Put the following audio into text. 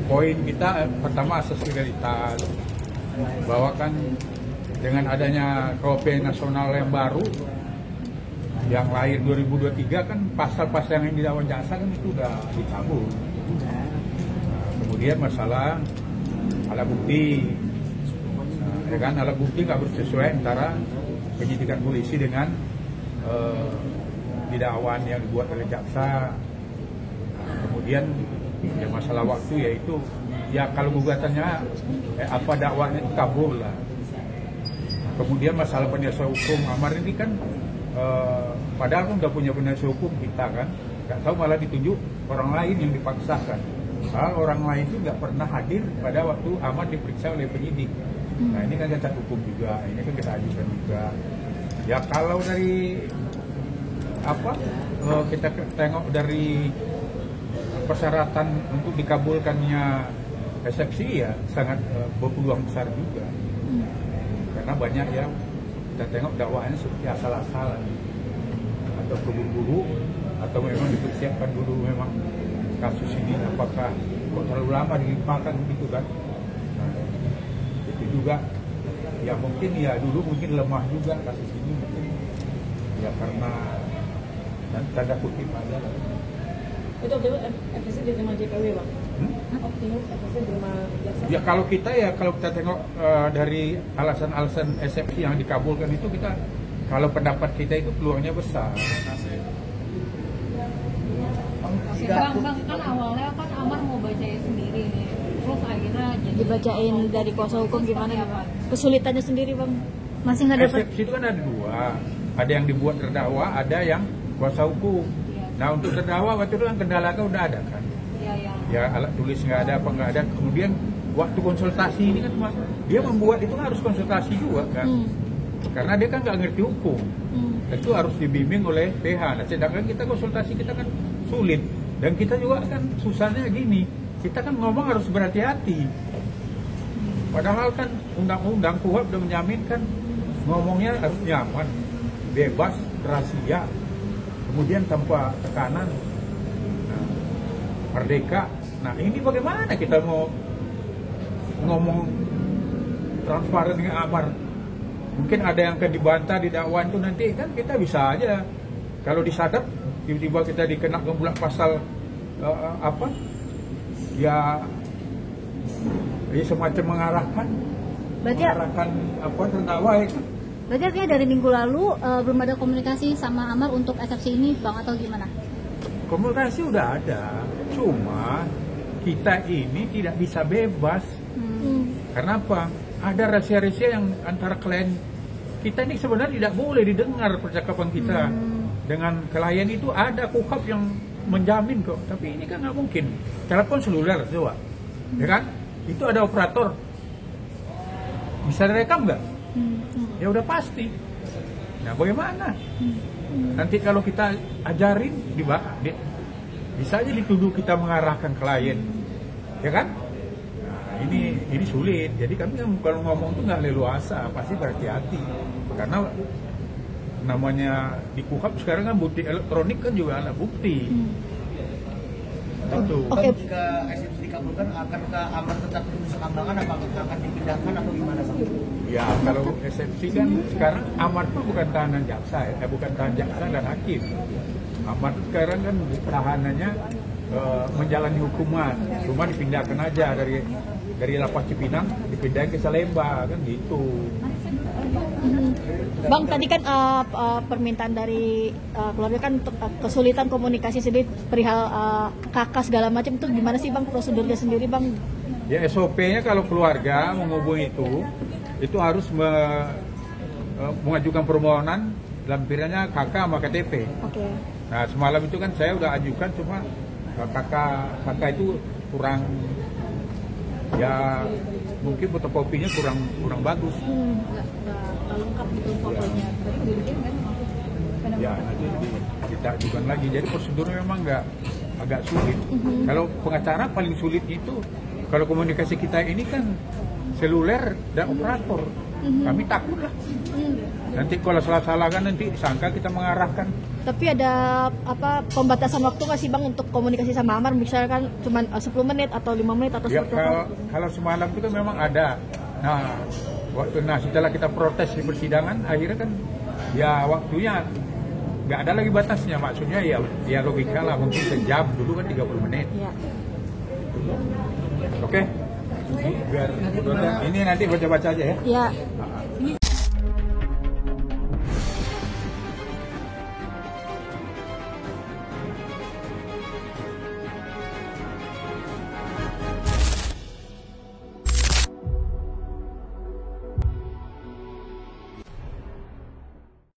Poin kita pertama asas legalitas, bahwa kan dengan adanya KUHP nasional yang baru yang lahir 2023 kan pasal-pasal yang didakwa jaksa kan itu udah dicabut. Kemudian masalah alat bukti, ya kan, alat bukti nggak bersesuaian antara penyidikan polisi dengan didakwaan yang dibuat oleh jaksa. Kemudian ya masalah waktu, yaitu ya kalau gugatannya apa dakwanya itu kabur lah. Kemudian masalah penasihat hukum Amar ini kan padahal kan udah punya penasihat hukum kita kan, nggak tahu malah ditunjuk orang lain yang dipaksakan. Orang lain itu nggak pernah hadir pada waktu Amar diperiksa oleh penyidik. Nah ini kan cacat hukum juga, ini kan kita ajukan juga. Ya kalau dari kita tengok dari persyaratan untuk dikabulkannya eksepsi, ya sangat berpeluang besar juga. Karena banyak yang kita tengok dakwaannya seperti asal-asalan atau keburu-buru, atau memang dipersiapkan dulu memang kasus ini apakah kok terlalu lama dilimpahkan begitu kan. Nah, itu juga ya mungkin ya dulu mungkin lemah juga kasus ini, mungkin ya karena tanda kutip aja lah. Itu FSC diterima JKW, Bang? FSC diterima jaksa? Ya kalau kita tengok dari alasan-alasan eksepsi yang dikabulkan itu, kita kalau pendapat kita itu peluangnya besar. Bang, kan awalnya kan Amar mau bacain sendiri nih, terus akhirnya dibacain dari kuasa hukum gimana ya, Pak? Kesulitannya sendiri, Bang? Masih nggak dapat. Eksepsi itu kan ada dua, ada yang dibuat terdakwa, ada yang kuasa hukum. Nah untuk terdakwa waktu itu kan kendala kan udah ada kan, ya alat tulis nggak ada, apa nggak ada. Kemudian waktu konsultasi ini kan dia membuat itu kan harus konsultasi juga kan, karena dia kan nggak ngerti hukum, itu harus dibimbing oleh PH. Nah, sedangkan kita konsultasi kita kan sulit, dan kita juga kan susahnya gini, kita kan ngomong harus berhati-hati. Padahal kan undang-undang KUHP udah menjaminkan ngomongnya harus nyaman, bebas, rahasia, kemudian tanpa tekanan, merdeka. Nah ini bagaimana kita mau ngomong transparan dengan Amar? Mungkin ada yang akan dibantah di dakwaan itu nanti, kan kita bisa aja kalau disadap tiba-tiba kita dikenakan pula pasal ya semacam mengarahkan terdakwa itu. Berarti artinya dari minggu lalu belum ada komunikasi sama Amar untuk eksepsi ini, Bang, atau gimana? Komunikasi udah ada, cuma kita ini tidak bisa bebas. Karena apa? Ada rahasia-rahasia yang antara klien kita ini sebenarnya tidak boleh didengar percakapan kita dengan klien itu. Ada KUHP yang menjamin kok, tapi ini kan nggak mungkin. Telepon seluler coba, ya kan? Itu ada operator, bisa direkam nggak? Ya udah pasti. Nah bagaimana? Nanti kalau kita ajarin, bisa aja dituduh kita mengarahkan klien, ya kan? Nah, ini sulit. Jadi kami kalau ngomong tuh nggak leluasa, pasti berhati-hati. Karena namanya di KUHP sekarang kan bukti elektronik kan juga alat bukti. Itu. Oke. Jika eksepsi dikabulkan, akankah Amar tetap menusa kambangan, apa akan dipindahkan atau gimana, Bang? Ya kalau eksepsi kan sekarang Amar pun bukan tahanan jaksa ya, bukan tahanan jaksa dan hakim. Amar sekarang kan tahanannya menjalani hukuman, cuma dipindahkan aja dari Lapas Cipinang dipindahin ke Salemba kan gitu. Bang, tadi kan permintaan dari keluarga kan kesulitan komunikasi sendiri perihal kakak segala macam, itu gimana sih, Bang, prosedurnya sendiri, Bang? Ya SOP-nya kalau keluarga menghubungi itu harus mengajukan permohonan lampirannya KK sama KTP. Oke. Nah semalam itu kan saya udah ajukan, cuma kakak itu kurang, ya mungkin fotokopinya kurang bagus. Nggak lengkap gitu fotonya. Ya nanti kita ajukan lagi. Jadi prosedurnya memang agak sulit. Kalau pengacara paling sulit itu kalau komunikasi kita ini kan seluler dan operator. Kami takut lah. Nanti kalau salah-salah kan nanti disangka kita mengarahkan. Tapi ada pembatasan waktu nggak sih Bang untuk komunikasi sama Amar, misalkan cuma 10 menit atau 5 menit atau Ya, seperti apa? kalau semalam itu kan memang ada. Nah, setelah kita protes di persidangan, akhirnya kan ya waktunya nggak ada lagi batasnya. Maksudnya ya logika lah, mungkin sejam, dulu kan 30 menit. Ya. Oke? Ini nanti baca-baca aja ya. Ya.